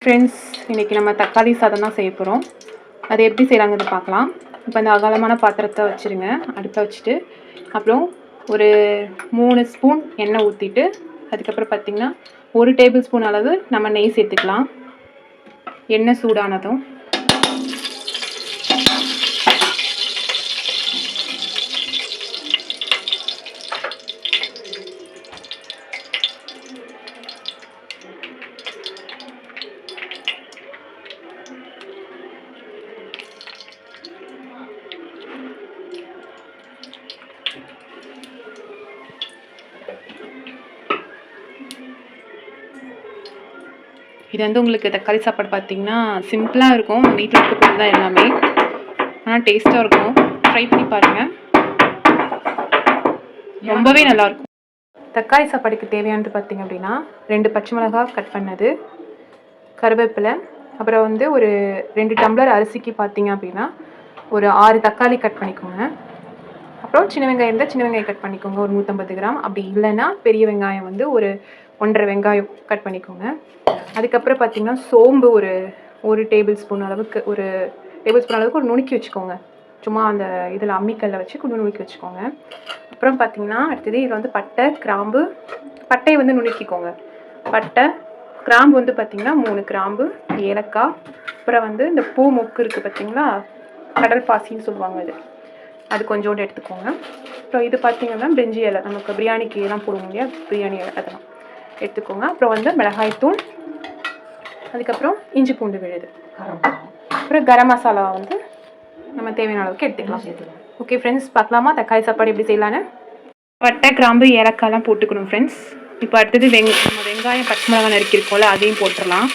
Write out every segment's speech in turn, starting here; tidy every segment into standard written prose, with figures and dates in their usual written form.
Friends, இன்றைக்கி நம்ம தக்காளி சாதம் தான் செய்ய போகிறோம். அது எப்படி செய்யலாங்கிறது பார்க்கலாம். இப்போ அந்த அகலமான பாத்திரத்தை வச்சுருங்க, அடுப்பை வச்சுட்டு அப்புறம் ஒரு 3 ஸ்பூன் எண்ணெய் ஊற்றிட்டு அதுக்கப்புறம் பார்த்திங்கன்னா 1 டேபிள் ஸ்பூன் அளவு நம்ம நெய் சேர்த்துக்கலாம். எண்ணெய் சூடானதும் இது வந்து உங்களுக்கு தக்காளி சாப்பாடு பார்த்திங்கன்னா சிம்பிளாக இருக்கும். வீட்டில் இருக்க பொருள் தான் எல்லாமே, ஆனால் டேஸ்ட்டாக இருக்கும். ட்ரை பண்ணி பாருங்கள், ரொம்பவே நல்லாயிருக்கும். தக்காளி சாப்பாடுக்கு தேவையானது பார்த்திங்க அப்படின்னா 2 பச்சை மிளகாய் கட் பண்ணது, கருவேப்பிலை, அப்புறம் வந்து ஒரு 2 டம்ளர் அரிசிக்கு பார்த்திங்க அப்படின்னா ஒரு 6 தக்காளி கட் பண்ணிக்கோங்க. அப்புறம் சின்ன வெங்காயம் இருந்தால் சின்ன வெங்காயம் கட் பண்ணிக்கோங்க, ஒரு 150 கிராம். அப்படி இல்லைன்னா பெரிய வெங்காயம் வந்து ஒரு 1.5 வெங்காயம் கட் பண்ணிக்கோங்க. அதுக்கப்புறம் பார்த்திங்கன்னா சோம்பு ஒரு டேபிள் ஸ்பூன் அளவுக்கு ஒரு நுணுக்கி வச்சுக்கோங்க. சும்மா அந்த இதில் அம்மிக்கல்லை வச்சு கொஞ்சம் நுணுக்கி வச்சுக்கோங்க. அப்புறம் பார்த்திங்கன்னா அடுத்தது இதில் வந்து பட்டை, கிராம்பு. பட்டையை வந்து நுணுக்கிக்கோங்க. பட்டை, கிராம்பு வந்து பார்த்திங்கன்னா 3 கிராம்பு, ஏலக்காய், அப்புறம் வந்து இந்த பூ மொக்கு இருக்குது பார்த்திங்களா, கடல் பாசின்னு சொல்லுவாங்க, அது கொஞ்சோண்டு எடுத்துக்கோங்க. அப்புறம் இது பார்த்திங்கன்னா பிரிஞ்சி இலை, நமக்கு பிரியாணிக்கு எல்லாம் போடுவோம் இல்லையா, பிரியாணி இலை, அதெல்லாம் எடுத்துக்கோங்க. அப்புறம் வந்து மிளகாய்த்தூள், அதுக்கப்புறம் இஞ்சி பூண்டு விழுது, அப்புறம் கரம் மசாலா வந்து நம்ம தேவையான அளவுக்கு எடுத்துக்கலாம். ஓகே ஃப்ரெண்ட்ஸ், பார்க்கலாமா தக்காளி சாப்பாடு எப்படி செய்யலான்னு? பட்டை, கிராம்பு, ஏலக்காய்லாம் போட்டுக்கணும் ஃப்ரெண்ட்ஸ். இப்போ அடுத்தது நம்ம வெங்காயம், பச்சை மிளகாய் நறுக்கிருக்கோம்ல, அதையும் போட்டுடலாம்.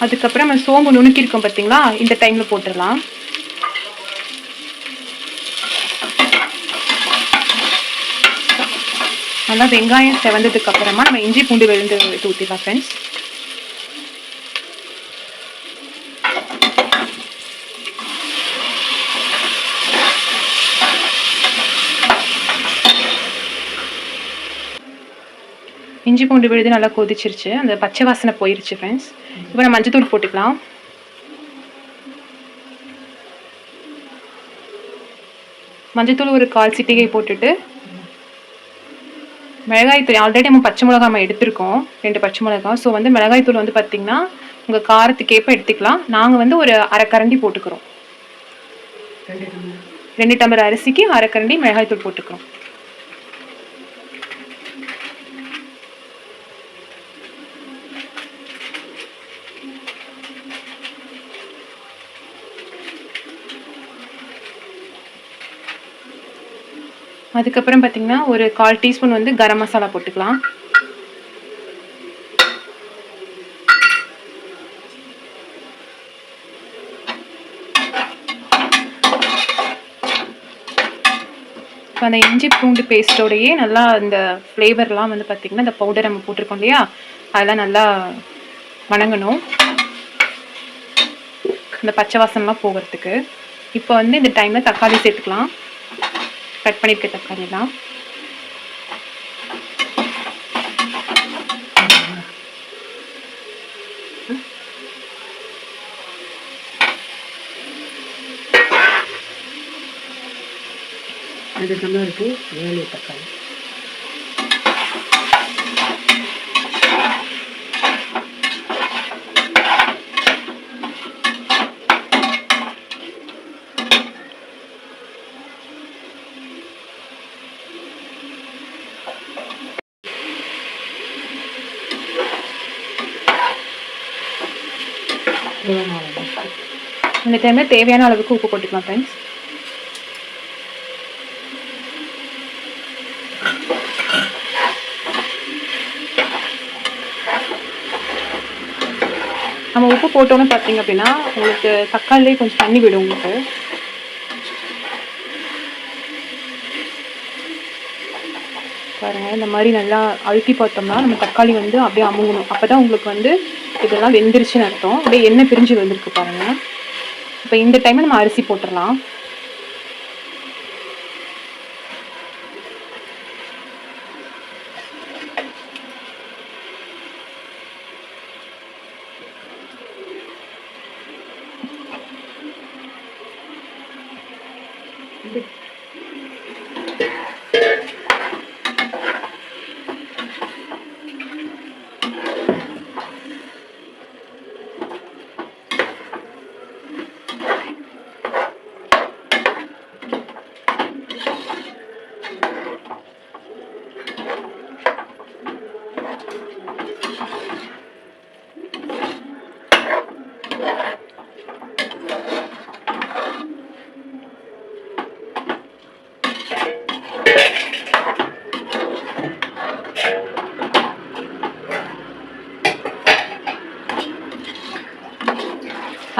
அதுக்கப்புறம் நம்ம சோம்பு நுணுக்கிருக்கோம் பார்த்தீங்களா, இந்த டைமில் போட்டுடலாம். நல்லா வெங்காயம் செவந்ததுக்கு அப்புறமா நம்ம இஞ்சி பூண்டு விழுந்து ஊற்றிடலாம் ஃப்ரெண்ட்ஸ். இஞ்சி பூண்டு விழுது நல்லா கொதிச்சிருச்சு, அந்த பச்சை வாசனை போயிருச்சு ஃப்ரெண்ட்ஸ். இப்போ நம்ம மஞ்சத்தூள் போட்டுக்கலாம். மஞ்சத்தூள் ஒரு 1/4 சிட்டிகை போட்டுட்டு மிளகாய்த்தூள், ஆல்ரெடி நம்ம பச்சை மிளகாய் நம்ம எடுத்துருக்கோம், 2 பச்சை மிளகாய். ஸோ வந்து மிளகாய்த்தூள் வந்து பார்த்திங்கன்னா உங்கள் காரத்துக்கேற்ப எடுத்துக்கலாம். நாங்கள் வந்து ஒரு 1/2 கரண்டி போட்டுக்கிறோம். 2 டம்ளர் அரிசிக்கு 1/2 கரண்டி மிளகாய்த்தூள் போட்டுக்கிறோம். அதுக்கப்புறம் பார்த்திங்கன்னா ஒரு 1/4 டீஸ்பூன் வந்து கரம் மசாலா போட்டுக்கலாம். இப்போ அந்த இஞ்சி பூண்டு பேஸ்ட்டோடையே நல்லா இந்த ஃப்ளேவர்லாம் வந்து பார்த்திங்கன்னா இந்த பவுடர் நம்ம போட்டிருக்கோம் இல்லையா, அதெல்லாம் நல்லா வணங்கணும், இந்த பச்சை வாசனைலாம் போகிறதுக்கு. இப்போ வந்து இந்த டைமில் தக்காளி சேர்த்துக்கலாம், கட் பண்ணியிருக்க தக்காளிலாம். அது நல்லா இருக்கு, 7 தக்காளி. இந்த டைமில் தேவையான அளவுக்கு உப்பு போட்டுக்கலாம் ஃப்ரெண்ட்ஸ். நம்ம உப்பு போட்டோன்னு பார்த்தீங்க அப்படின்னா உங்களுக்கு தக்காளிலே கொஞ்சம் தண்ணி விடும் உங்களுக்கு. பாருங்கள், இந்த மாதிரி நல்லா அழுத்தி பார்த்தோம்னா நம்ம தக்காளி வந்து அப்படியே அமுங்கணும். அப்போ தான் உங்களுக்கு வந்து இதெல்லாம் வெந்துருச்சுன்னு அர்த்தம். அப்படியே எண்ணெய் பிரிஞ்சு வந்திருக்கு பாருங்கள். இப்போ இந்த டைமில் நம்ம அரிசி போட்டுடலாம்.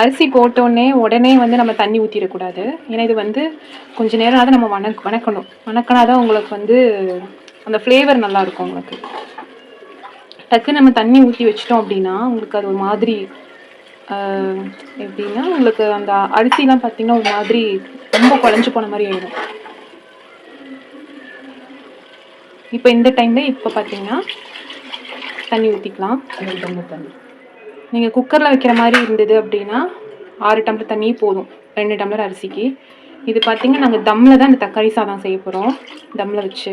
அரிசி போட்டோடனே உடனே வந்து நம்ம தண்ணி ஊற்றிடக்கூடாது. ஏன்னா இது வந்து கொஞ்சம் நேரம் நம்ம வணக்கணும். வணக்கினா தான் உங்களுக்கு வந்து அந்த ஃப்ளேவர் நல்லாயிருக்கும். உங்களுக்கு டக்குன்னு நம்ம தண்ணி ஊற்றி வச்சிட்டோம் அப்படின்னா உங்களுக்கு அது ஒரு மாதிரி எப்படின்னா உங்களுக்கு அந்த அரிசிலாம் பார்த்திங்கன்னா ஒரு மாதிரி ரொம்ப குழஞ்சி போன மாதிரி ஆயிடும். இப்போ இந்த டைமில் இப்போ பார்த்தீங்கன்னா தண்ணி ஊற்றிக்கலாம். தண்ணி நீங்கள் குக்கரில் வைக்கிற மாதிரி இருந்தது அப்படின்னா 6 டம்ளர் தண்ணி போதும் 2 டம்ளர் அரிசிக்கு. இது பார்த்திங்கன்னா நாங்கள் தம்மில் தான் இந்த தக்காளி சாதம் செய்ய போகிறோம், தம்மில் வச்சு.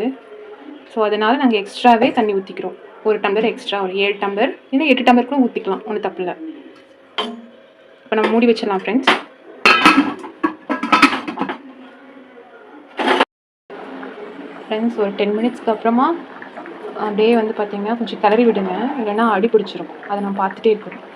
ஸோ அதனால் நாங்கள் எக்ஸ்ட்ராவே தண்ணி ஊற்றிக்கிறோம். 1 டம்ளர் எக்ஸ்ட்ரா, ஒரு 7 டம்ளர் இல்லை 8 டம்ளர் கூட ஊற்றிக்கலாம், ஒன்றும் தப்பில்லை. இப்போ நம்ம மூடி வச்சிடலாம் ஃப்ரெண்ட்ஸ். ஒரு 10 மினிட்ஸ்க்கு அப்புறமா அப்படியே வந்து பார்த்திங்கன்னா கொஞ்சம் கிளறி விடுங்க, இல்லைன்னா அடி பிடிச்சிரும். அதை நான் பார்த்துட்டே இருக்கிறேன்.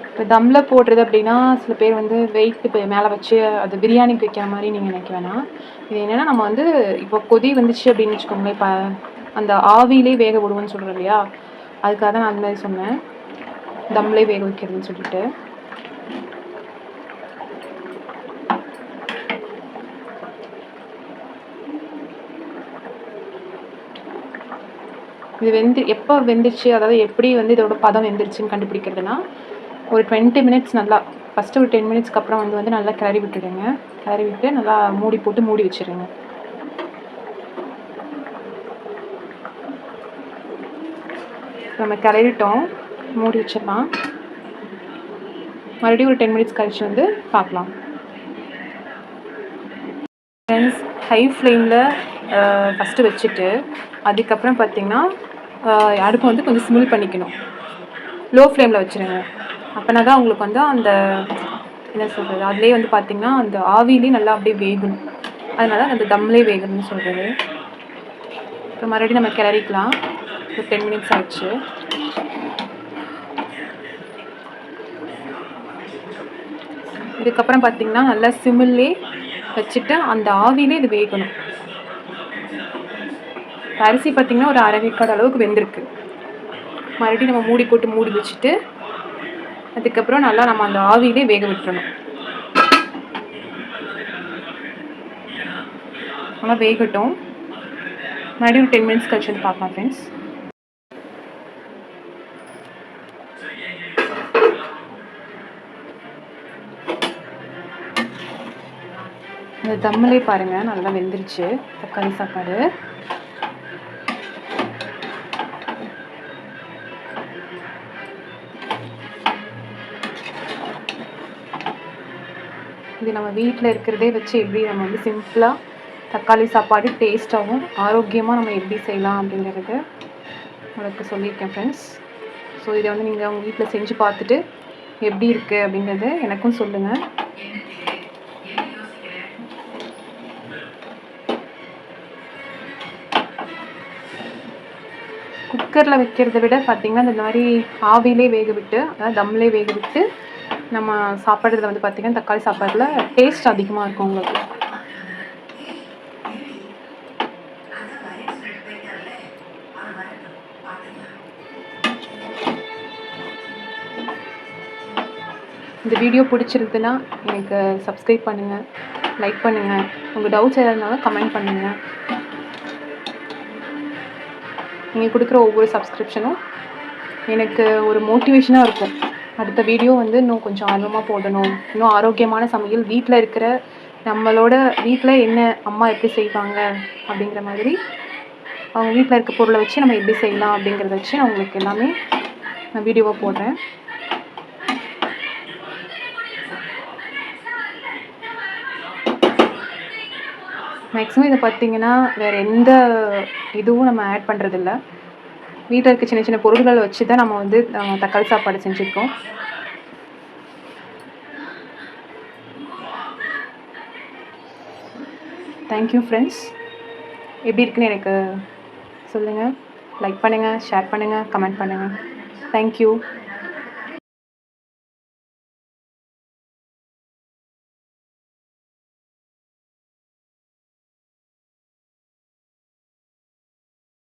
இப்போ தம்மில் போடுறது அப்படின்னா சில பேர் வந்து வெயிட் இப்போ மேலே வச்சு அது பிரியாணிக்கு வைக்கிற மாதிரி நீங்கள் நினைக்க வேணாம். இது என்னென்னா நம்ம வந்து இப்போ கொதி வந்துச்சு அப்படின்னு வச்சுக்கோங்களேன், இப்போ அந்த ஆவிலே வேக விடுவோன்னு சொல்கிறோம் இல்லையா, அதுக்காக தான் நான் அந்த மாதிரி சொன்னேன், தம்மிலே வேக வைக்கிறதுன்னு சொல்லிட்டு. இது எப்போ வெந்துருச்சு, அதாவது எப்படி வந்து இதோட பதம் வெந்துருச்சுன்னு கண்டுபிடிக்கிறதுனா ஒரு 20 மினிட்ஸ் நல்லா ஃபஸ்ட்டு ஒரு 10 மினிட்ஸ்க்கு அப்புறம் வந்து நல்லா கிளறி விட்டுடுங்க. கிளறி விட்டு நல்லா மூடி போட்டு மூடி வச்சுருங்க. நம்ம கிளறிட்டோம், மூடி வச்சிடலாம். மறுபடியும் ஒரு 10 மினிட்ஸ் கழிச்சு வந்து பார்க்கலாம். ஃப்ரெண்ட்ஸ், ஹை ஃப்ளேமில் ஃபஸ்ட்டு வச்சுட்டு அதுக்கப்புறம் பார்த்திங்கன்னா அடுப்பு வந்து கொஞ்சம் ஸ்மில் பண்ணிக்கணும். லோ ஃப்ளேமில் வச்சுருங்க. அப்போனா தான் உங்களுக்கு வந்து அந்த என்ன சொல்கிறது, அதுலேயே வந்து பார்த்திங்கன்னா அந்த ஆவிலே நல்லா அப்படியே வேகணும். அதனால் அந்த தம்லேயே வேகணும்னு சொல்கிறது. இப்போ மறுபடியும் நம்ம கிளறிக்கலாம். ஒரு 10 மினிட்ஸ் ஆயிடுச்சு. இதுக்கப்புறம் பார்த்திங்கன்னா நல்லா சிம்மிலே வச்சுட்டு அந்த ஆவிலே இது வேகணும். அரிசி பார்த்திங்கன்னா ஒரு அரை வேக்காடு அளவுக்கு வெந்திருக்கு. மறுபடியும் நம்ம மூடி போட்டு மூடி வச்சுட்டு அதுக்கப்புறம் நல்லா நம்ம அந்த ஆவிலே வேக விட்டுறணும். நல்லா வேகட்டும். மறுபடியும் 10 மினிட்ஸ் கழிச்சு வந்து பார்க்கலாம் ஃப்ரெண்ட்ஸ். இந்த தம்மிலே பாருங்கள் நல்லா வெந்துருச்சு தக்காளி சாப்பாடு. இது நம்ம வீட்டில் இருக்கிறதே வச்சு எப்படி நம்ம வந்து சிம்பிளாக தக்காளி சாப்பாடு டேஸ்ட்டாகவும் ஆரோக்கியமாக நம்ம எப்படி செய்யலாம் அப்படிங்கிறது உங்களுக்கு சொல்லியிருக்கேன் ஃப்ரெண்ட்ஸ். ஸோ இதை வந்து நீங்கள் உங்கள் வீட்டில் செஞ்சு பார்த்துட்டு எப்படி இருக்குது அப்படிங்கிறத எனக்கும் சொல்லுங்கள். குக்கரில் வைக்கிறத விட பார்த்திங்கன்னா இந்த மாதிரி ஆவிலே வேக விட்டு, அதாவது தம்மிலே வேக விட்டு நம்ம சாப்பிட்றதுல வந்து பார்த்திங்கன்னா தக்காளி சாப்பாட்டில் டேஸ்ட் அதிகமாக இருக்கும் உங்களுக்கு. இந்த வீடியோ பிடிச்சிருந்துன்னா எனக்கு சப்ஸ்கிரைப் பண்ணுங்கள், லைக் பண்ணுங்கள். உங்கள் டவுட்ஸ் எதாவது இருந்தாலும் கமெண்ட் பண்ணுங்கள். நீங்கள் கொடுக்குற ஒவ்வொரு சப்ஸ்கிரிப்ஷனும் எனக்கு ஒரு மோட்டிவேஷனாக இருக்கும். அடுத்த வீடியோ வந்து இன்னும் கொஞ்சம் ஆர்வமாக போடணும், இன்னும் ஆரோக்கியமான சமையல் வீட்டில் இருக்கிற நம்மளோட வீட்டில் என்ன அம்மா எப்படி செய்வாங்க அப்படிங்கிற மாதிரி அவங்க வீட்டில் இருக்க பொருளை வச்சு நம்ம எப்படி செய்யலாம் அப்படிங்கிறத வச்சு நான் உங்களுக்கு எல்லாமே நான் வீடியோவாக போடுறேன். மேக்ஸிமம் இதை பார்த்தீங்கன்னா வேறு எந்த இதுவும் நம்ம ஆட் பண்ணுறதில்ல. வீட்டில் இருக்க சின்ன சின்ன பொருட்களை வச்சு தான் நம்ம வந்து தக்காளி சாப்பாடு செஞ்சுருக்கோம். Thank you friends. எப்படி இருக்குன்னு எனக்கு சொல்லுங்கள். லைக் பண்ணுங்கள், ஷேர் பண்ணுங்கள், கமெண்ட் பண்ணுங்கள். தேங்க்யூ.